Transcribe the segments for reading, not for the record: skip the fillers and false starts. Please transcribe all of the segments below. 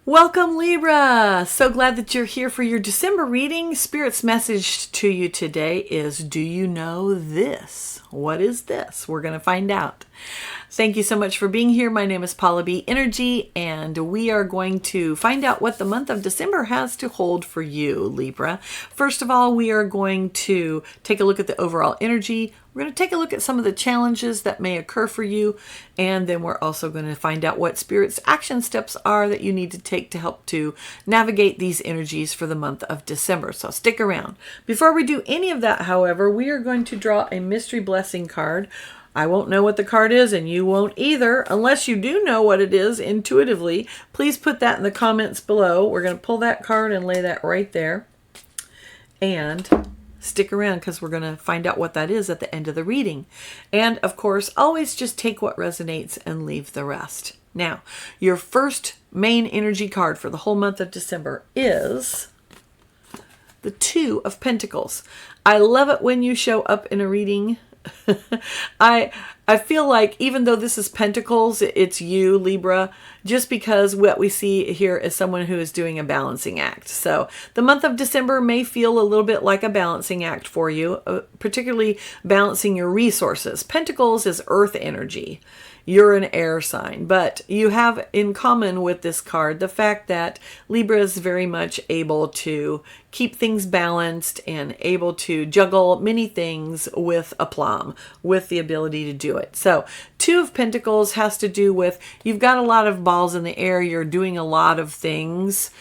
Welcome, Libra. So glad that you're here for your December reading. Spirit's message to you today is, do you know this? What is this? We're going to find out. Thank you so much for being here. My name is Paula B. Energy, and we are going to find out what the month of December has to hold for you, Libra. First of all, we are going to take a look at the overall energy. We're going to take a look at some of the challenges that may occur for you, and then we're also going to find out what Spirit's action steps are that you need to take to help to navigate these energies for the month of December. So stick around. Before we do any of that, however, we are going to draw a mystery blessing card. I won't know what the card is, and you won't either. Unless you do know what it is intuitively, please put that in the comments below. We're going to pull that card and lay that right there. And stick around because we're going to find out what that is at the end of the reading. And of course, always just take what resonates and leave the rest. Now, your first main energy card for the whole month of December is the Two of Pentacles. I love it when you show up in a reading. I feel like even though this is Pentacles, it's you, Libra, just because what we see here is someone who is doing a balancing act. So the month of December may feel a little bit like a balancing act for you, particularly balancing your resources. Pentacles is earth energy. You're an air sign, but you have in common with this card the fact that Libra is very much able to keep things balanced and able to juggle many things with aplomb, with the ability to do it. So Two of Pentacles has to do with you've got a lot of balls in the air. You're doing a lot of things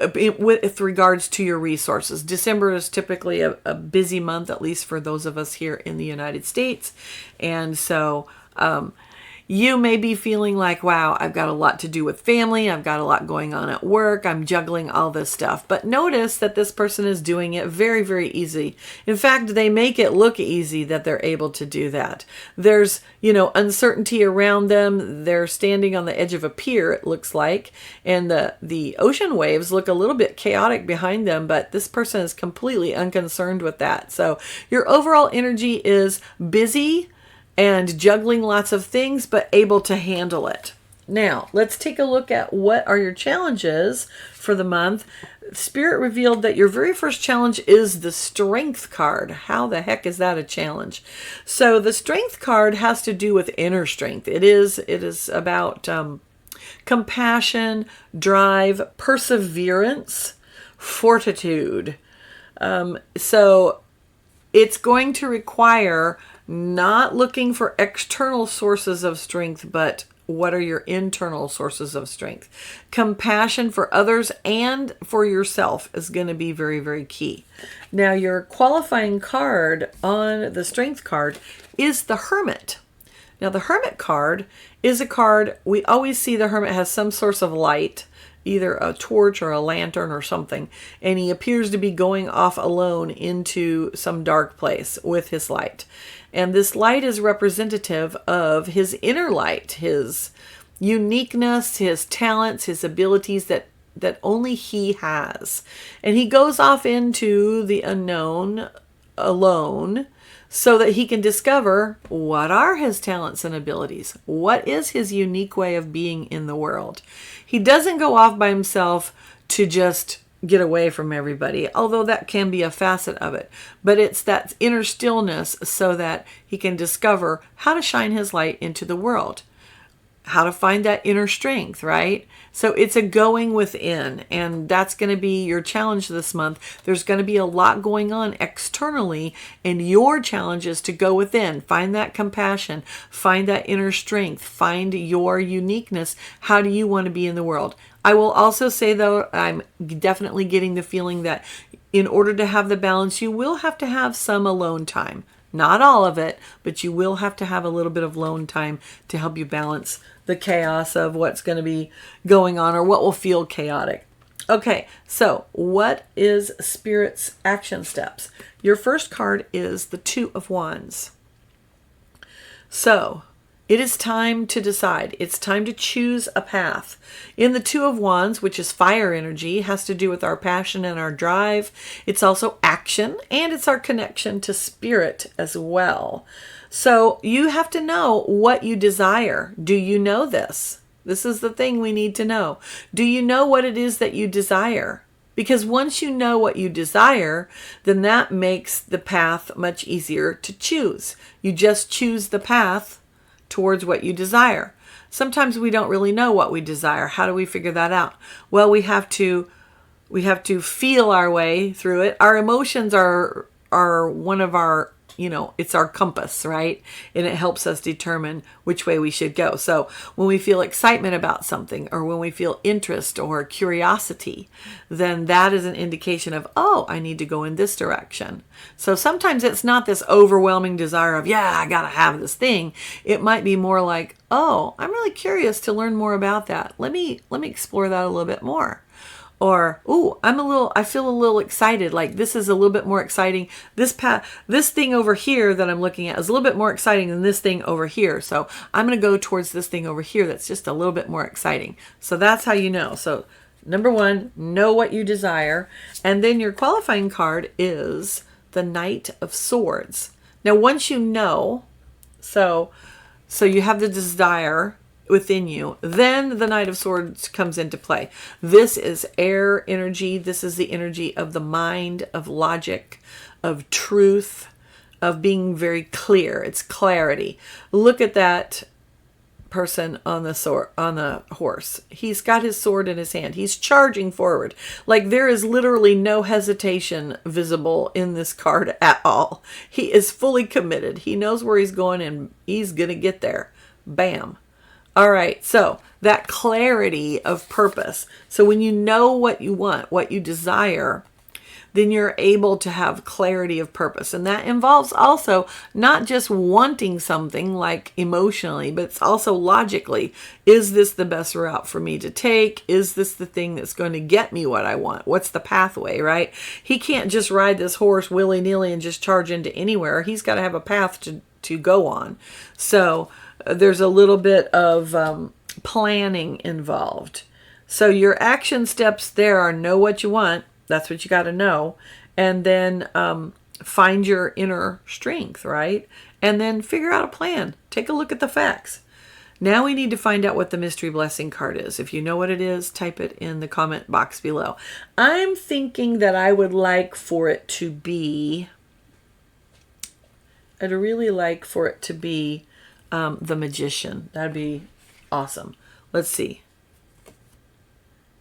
with regards to your resources. December is typically a busy month, at least for those of us here in the United States. And so you may be feeling like, wow, I've got a lot to do with family. I've got a lot going on at work. I'm juggling all this stuff. But notice that this person is doing it very, very easy. In fact, they make it look easy that they're able to do that. There's, uncertainty around them. They're standing on the edge of a pier, it looks like. And the ocean waves look a little bit chaotic behind them, but this person is completely unconcerned with that. So your overall energy is busy and juggling lots of things, but able to handle it. Now, let's take a look at what are your challenges for the month. Spirit revealed that your very first challenge is the Strength card. How the heck is that a challenge? So the Strength card has to do with inner strength. It is about compassion, drive, perseverance, fortitude. So it's going to require not looking for external sources of strength, but what are your internal sources of strength? Compassion for others and for yourself is going to be very, very key. Now, your qualifying card on the Strength card is the Hermit. Now, the Hermit card is a card, we always see the Hermit has some source of light, either a torch or a lantern or something, and he appears to be going off alone into some dark place with his light. And this light is representative of his inner light, his uniqueness, his talents, his abilities that only he has. And he goes off into the unknown alone so that he can discover what are his talents and abilities. What is his unique way of being in the world? He doesn't go off by himself to just get away from everybody, although that can be a facet of it. But it's that inner stillness so that he can discover how to shine his light into the world, how to find that inner strength, right? So it's a going within, and that's going to be your challenge this month. There's going to be a lot going on externally, and your challenge is to go within, find that compassion, find that inner strength, find your uniqueness. How do you want to be in the world? I will also say, though, I'm definitely getting the feeling that in order to have the balance, you will have to have some alone time. Not all of it, but you will have to have a little bit of alone time to help you balance the chaos of what's going to be going on or what will feel chaotic. Okay, so what is Spirit's action steps? Your first card is the Two of Wands. So it is time to decide. It's time to choose a path. In the Two of Wands, which is fire energy, has to do with our passion and our drive. It's also action, and it's our connection to spirit as well. So you have to know what you desire. Do you know this? This is the thing we need to know. Do you know what it is that you desire? Because once you know what you desire, then that makes the path much easier to choose. You just choose the path towards what you desire. Sometimes we don't really know what we desire. How do we figure that out? Well, we have to feel our way through it. Our emotions are one of our, it's our compass, right? And it helps us determine which way we should go. So when we feel excitement about something, or when we feel interest or curiosity, then that is an indication of, oh, I need to go in this direction. So sometimes it's not this overwhelming desire of, yeah, I got to have this thing. It might be more like, oh, I'm really curious to learn more about that. Let me explore that a little bit more. Or, ooh, I feel a little excited. Like this is a little bit more exciting. This thing over here that I'm looking at is a little bit more exciting than this thing over here. So I'm going to go towards this thing over here that's just a little bit more exciting. So that's how you know. So number one, know what you desire. And then your qualifying card is the Knight of Swords. Now, once you know, so you have the desire within you, then the Knight of Swords comes into play. This is air energy. This is the energy of the mind, of logic, of truth, of being very clear. It's clarity. Look at that person on the horse. He's got his sword in his hand. He's charging forward. Like there is literally no hesitation visible in this card at all. He is fully committed. He knows where he's going and he's going to get there. Bam. All right, so that clarity of purpose. So when you know what you want, what you desire, then you're able to have clarity of purpose. And that involves also not just wanting something like emotionally, but it's also logically. Is this the best route for me to take? Is this the thing that's going to get me what I want? What's the pathway, right? He can't just ride this horse willy-nilly and just charge into anywhere. He's got to have a path to go on. So there's a little bit of planning involved. So your action steps there are know what you want. That's what you got to know. And then find your inner strength, right? And then figure out a plan. Take a look at the facts. Now we need to find out what the mystery blessing card is. If you know what it is, type it in the comment box below. I'm thinking that I would like for it to be, I'd really like for it to be the Magician. That'd be awesome. Let's see.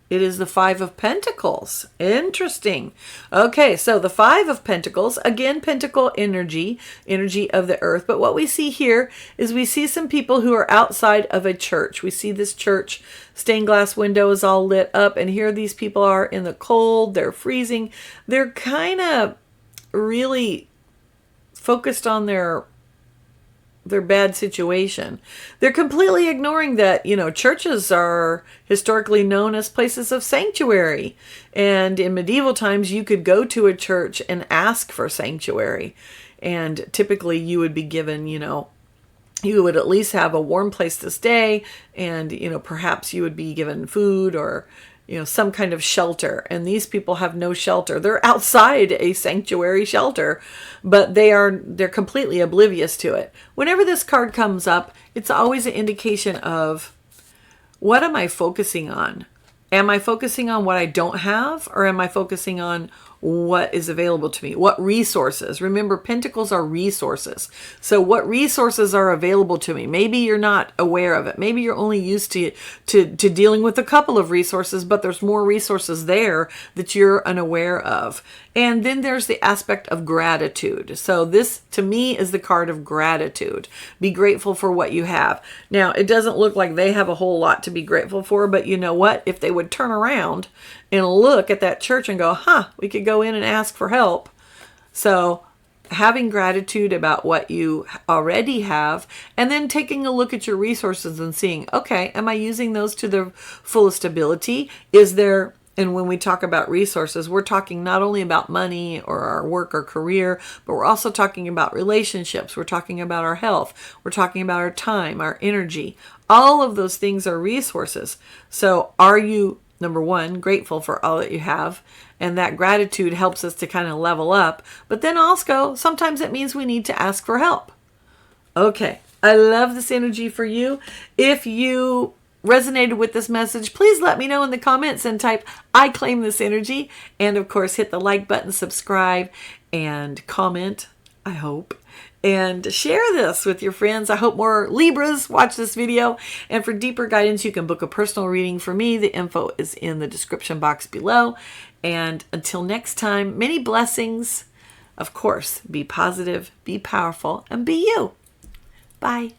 It is the Five of Pentacles. Interesting. Okay, so the Five of Pentacles, again, pentacle energy of the earth. But what we see here is we see some people who are outside of a church. We see this church, stained glass window is all lit up, and here these people are in the cold. They're freezing. They're kind of really focused on their bad situation. They're completely ignoring that, churches are historically known as places of sanctuary. And in medieval times, you could go to a church and ask for sanctuary. And typically you would be given, you would at least have a warm place to stay. And, perhaps you would be given food or, some kind of shelter. And these people have no shelter. They're outside a sanctuary shelter, but they're completely oblivious to it. Whenever this card comes up, it's always an indication of, what am I focusing on? Am I focusing on what I don't have, or am I focusing on what is available to me? What resources? Remember, pentacles are resources. So what resources are available to me? Maybe you're not aware of it. Maybe you're only used to dealing with a couple of resources, but there's more resources there that you're unaware of. And then there's the aspect of gratitude. So this, to me, is the card of gratitude. Be grateful for what you have. Now, it doesn't look like they have a whole lot to be grateful for, but you know what? If they would turn around and look at that church and go, we could go in and ask for help. So having gratitude about what you already have, and then taking a look at your resources and seeing, okay, am I using those to their fullest ability? Is there, and when we talk about resources, we're talking not only about money or our work or career, but we're also talking about relationships. We're talking about our health. We're talking about our time, our energy. All of those things are resources. So are you, number one, grateful for all that you have? And that gratitude helps us to kind of level up. But then also, sometimes it means we need to ask for help. Okay, I love this energy for you. If you resonated with this message, please let me know in the comments and type I claim this energy. And of course, hit the like button, subscribe, and comment, I hope. And share this with your friends. I hope more Libras watch this video. And for deeper guidance, you can book a personal reading for me. The info is in the description box below. And until next time, many blessings. Of course, be positive, be powerful, and be you. Bye.